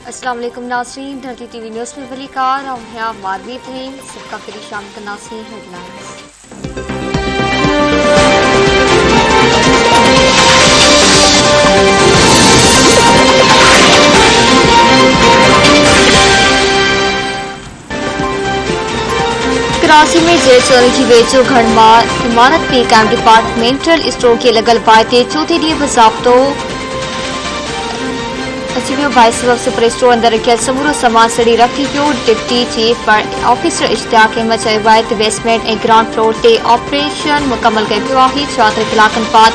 अस्सलाम वालेकुम नाज़रीन, धरती टीवी न्यूज़ में वलीकार और यहाँ मारवी तरीन सबका फिर शाम का नाज़रीन हेडलाइंस। कराची में जेल की वेचो घड़मार इमारत में कैम डिपार्टमेंटल स्टोर के लगल बायते चौथे ॾींहुं बि ज़ाब्तो अची वियो। बाइस सबब सुपर स्टोर अंदर रखियल समूरो सामान सड़ी रखी पियो। Deputy chief officer Ishtiyaq Ahmed चयो आहे त बेसमेंट ऐं ग्राउंड फ्लोर ते ऑपरेशन मुकमल कयो पियो आहे। 74 कलाकनि बाद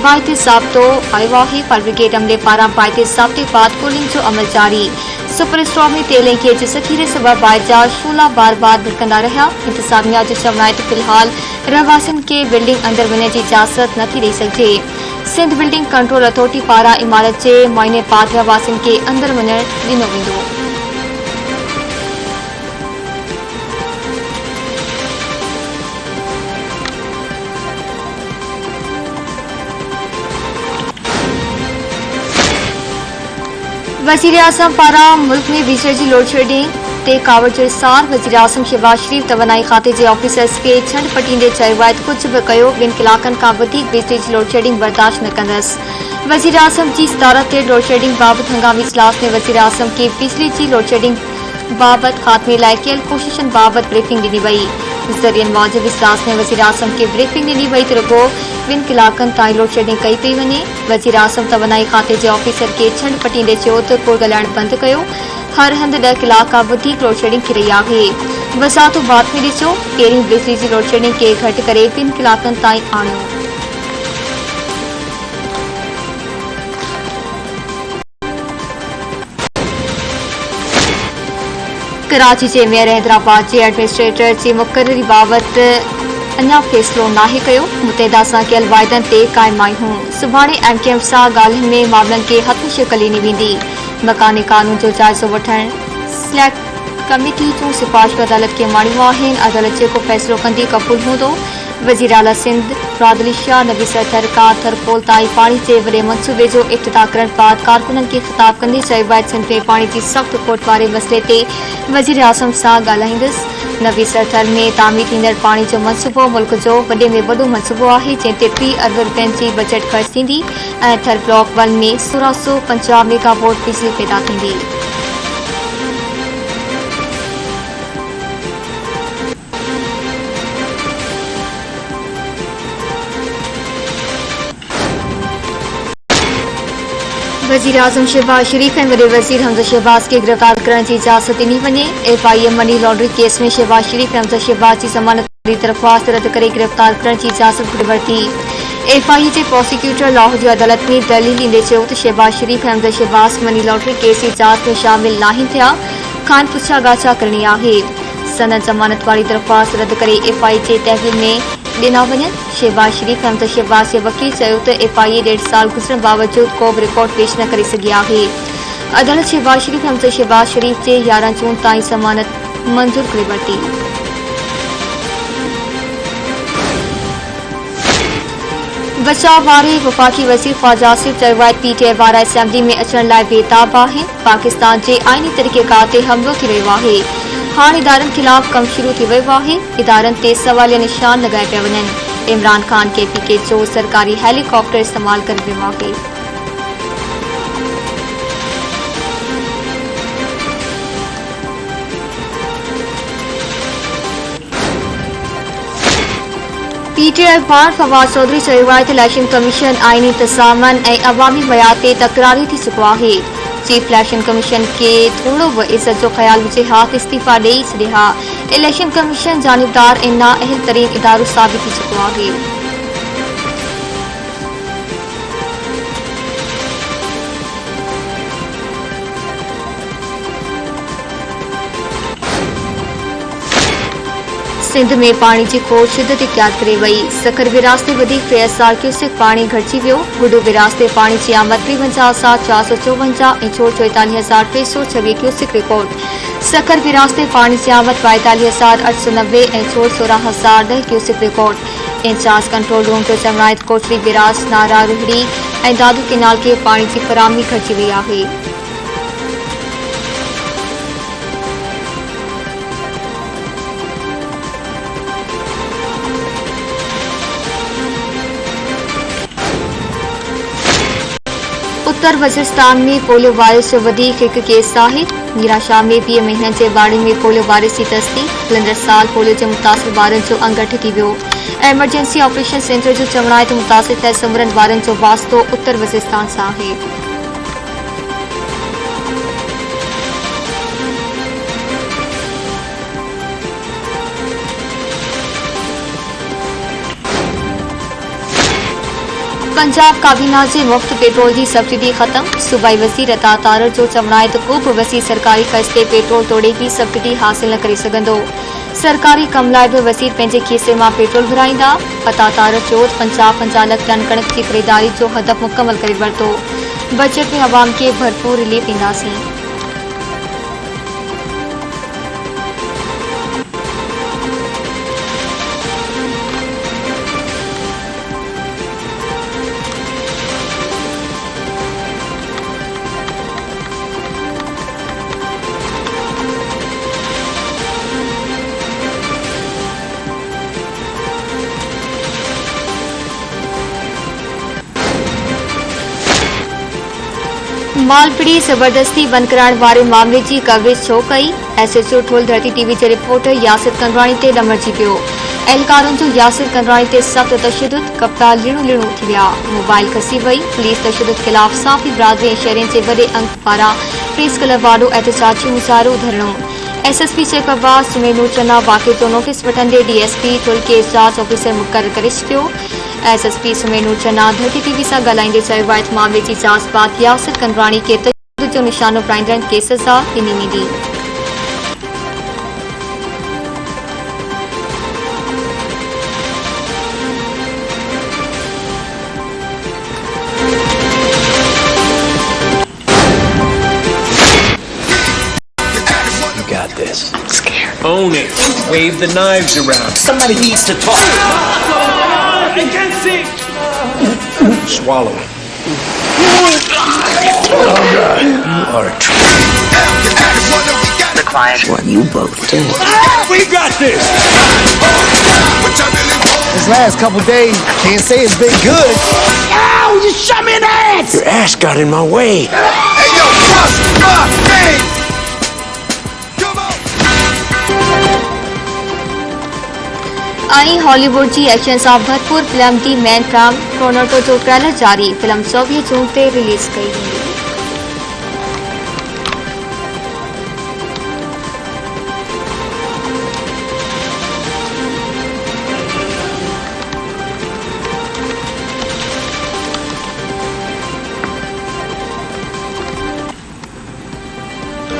बाइते ज़ाब्तो आयो आहे। फायर ब्रिगेड अमले पारां बाइते ज़ाब्ते बाद कूलिंग जो अमल जारी। सुपर स्टोर में तेल ऐं गैस जे ज़ख़ीरे सबब बाहि जा शोला बार बार भिड़कंदा रहिया। इंतज़ामिया जो चवणु आहे त फ़िलहाल रहवासियुनि खे बिल्डिंग अंदर वञण जी इजाज़त नथी ॾेई सघिजे। सिंध बिल्डिंग कंट्रोल अथॉरिटी पारां इमारत जे मुआइने बाद रहवासियुनि खे अंदर वञण ॾिनो वेंदो। वज़ीर आज़म पारां मुल्क में बिजली जी लोड शेडिंग ते कावड़ जो इज़हार। वज़ीर आज़म शहबाज शरीफ तवानाई खाते जे ऑफिसर्स खे छंड पटींदे चयो आहे त कुझु बि कयो 2 कलाकनि खां वधीक बिजली जी लोड शेडिंग बर्दाश्त न कंदसि। वज़ीर आज़म जी सदारत ते लोड शेडिंग बाबति हंगामी इजलास में वज़ीर आज़म खे बिजली जी लोड शेडिंग बाबति ख़ात्मे लाइ कयल कोशिशनि बाबति ब्रीफिंग ॾिनी वई। ज़रियनि मूजिबि इजलास में वज़ीर आज़म खे ब्रीफिंग ॾिनी वई त रुगो 2 कलाकनि ताईं लोड शेडिंग कई पई वञे। वज़ीर आज़म तवानाई खाते जे ऑफिसर खे छंड पटींदे चयो त कोड़ ॻाल्हाइण बंदि कयो। हर हंधि 10 कलाक खां वधीक लोड शेडिंग थी रही आहे। वज़ाहतो बाद में ॾिसो पहिरीं बिजली जी लोड शेडिंग खे घटि करे 2 कलाकनि ताईं आणियो। कराची जे मेयर हैदराबाद जे एडमिनिस्ट्रेटर जी मुक़ररी बाबति अञा फ़ैसिलो नाहे कयो। मुतहदा सां कयल वाइदनि ते क़ाइम आहियूं। सुभाणे MKM सां ॻाल्हियुनि में मामलनि खे हथ शिकल ॾिनी वेंदी। मकानी कानून जो जाइज़ो वठण सिलेक्ट कमेटी जूं सिफ़ारिशूं अदालत खे माणियूं आहिनि। अदालत जेको फ़ैसिलो कंदी क़बूल हूंदो। वज़ीर आला सिंध रादली शाह नबी सरथर खां थरपोल ताईं पाणी जे वॾे मंसूबे जो इफ़्तिताह करण बाद कारकुननि खे ख़िताब कंदे चयो आहे सिंध में पाणी जी सख़्त खोट वारे मसइले ते वज़ीर आज़म सां ॻाल्हाईंदुसि। नबी सरथर में तामीर थींदड़ पाणी जो मंसूबो मुल्क जो वॾे में वॾो मंसूबो आहे जंहिं ते 30 अरब रुपयनि जी बजट ख़र्च थींदी ऐं थर ब्लॉक 1 में 1650 मेगावॉट बिजली पैदा थींदी। वज़ीर आज़म शहबाज शरीफ ऐं वॾे वज़ीर हमज़ा शहबाज खे गिरफ़्तार करण जी इजाज़त ॾिनी वञे। FIM मनी लॉन्ड्री केस में शहबाज शरीफ ऐं हमज़ा शहबाज जी ज़मानत वारी दरख़्वास्त रद्द करे गिरफ़्तार करण जी इजाज़त घुरी वरिती। FIA जे प्रोसिक्यूटर लाहौर जी अदालत में दलील ॾींदे चयो त शहबाज शरीफ ऐं Hamza Shahbaz money laundering case जी जांच में शामिल नाहिनि थिया। खान पुछा गाछा करणी आहे। सनद ज़मानत वारी दरख़्वास्त रद्द करे FIA जे तहवील में ॾिना वञनि। शहबाज शरीफ ऐं हमज़ा शहबाज जे वकील चयो त FIA 1.5 साल गुज़रण बावजूद को बि रिकॉर्ड पेश न करे सघी आहे। अदालत शहबाज शरीफ ऐं हमज़ा शहबाज शरीफ जे 11 जून ताईं ज़मानत मंज़ूर करे वरिती। बचाव वारे वफ़ाक़ी वज़ीर ख़्वाजा आसिफ चयो आहे PTI वारा असेंबली में अचण लाइ बेताब आहिनि। पाकिस्तान जे आइनी तरीक़ेकार ते हमिलो थी रहियो आहे। हाणे इदारनि ख़िलाफ़ कमु शुरू थी वियो आहे। इदारनि ते सवालिया निशान लॻाए पिया वञनि। इमरान ख़ान KPK जो सरकारी हेलीकॉप्टर इस्तेमाल करे वियो आहे। PTI पारां फवाद चौधरी चयो आहे त इलेक्शन कमीशन आइनी इंतज़ामनि ऐं अवामी मयार ते तकरारी थी चुको आहे। चीफ इलेक्शन कमीशन खे थोरो बि इज़त जो ख़्याल हुजे हा त इस्तीफ़ा ॾेई छॾे हा। इलेक्शन कमीशन जानिबदार ऐं नाअहल तरीन इदारो साबित थी चुको आहे। सिंध में पाणी जी खोड़ शिदत इख्तियार करे वई। सखर विरास ते वधीक 6000 क्यूसेक पाणी घटिजी वियो। गुडू विरास ते पाणी जी आमद 53,454 ऐं छोड़ 44,326 क्यूसेक रिकॉर्ड। सखर विरास ते पाणी जी आमद 42,890 ऐं छोड़ 16,010 cusec record. Incharge control room जो चवणु आहे त कोटली विरास नारा रुहड़ी ऐं दादू केनाल खे पाणी जी फराहमी घटिजी वई आहे। उत्तर वज़ीरिस्तान में पोलियो वायरस जो वधीक हिकु केस आहे। मीराशाह में 20 महीननि जे ॿारनि में पोलियो वायरस जी तस्दीक। हलंदड़ साल पोलियो जे मुतासिर ॿारनि जो अंग अटकी वियो। एमरजेंसी ऑपरेशन सेंटर जो चवणु आहे त मुतासिर थियल सुमरनि ॿारनि जो वास्तो उत्तर वज़ीरिस्तान सां आहे। पंजाब काबीना से मुफ्त पेट्रोल की सब्सिडी खत्म। सूबाई वज़ीर अता तारड़ जो चवणु आहे त को बि वसी सरकारी ख़र्च ते पेट्रोल तोड़े भी सब्सिडी हासिल न करे सघंदो। सरकारी कम लाइ बि वज़ीर पंहिंजे खीसे मां पेट्रोल भराईंदा। अता तारड़ चयो त 50 लख टन कणक की ख़रीदारी जो हदफ़ मुकमल करे वरितो। बजट में अवाम खे भरपूर रिलीफ ॾींदासीं। मालपीड़ी ज़बरदस्ती बंद कराइण वारे मामले की कवरेज छो कई? एसएचओ ठोल धरती टीवी के रिपोर्टर यासिर कंदराणी ते लमड़जी पियो। एहलकारनि जो यासिर कंदराणी ते सख्त तशद्दुद। कप्तान लिणू थी विया। मोबाइल खसी वई। पुलिस तशद्दुद खिलाफ साफ़ी बिरादरी ऐं शहरियुनि जे वॾे अंग पारां प्रेस क्लब वारो एहतजाजी मुज़ाहिरो धरणो। एसएसपी शेखवास सुमेनू चन्ना वाक़े जो नोटिस वठंदे डीएसपी ठुल के जांच ऑफिसर मुक़रर करे छॾियो। एसएसपी सुमेनू चन्ना धरती टीवी सां ॻाल्हाईंदे चयो आहे त मामले जी जांच बाद यासिर कंदराणी खे तशद्दुद जो निशानो पाईंदड़ खे सज़ा ॾिनी वेंदी। Got this. I'm scared. Own it. Wave the knives around. Somebody needs to talk. I can't see. Swallow it. Oh God, you are a trip. The client. Well, you both do. We got this. This last couple days, can't say it's been good. Ow! You shot me in the ass. Your ass got in my way. Hey yo, trust my name. I Hollywood की action सां भरपूर film the man from Toronto जो trailer जारी। Film 24 जून ते release कई वेंदी।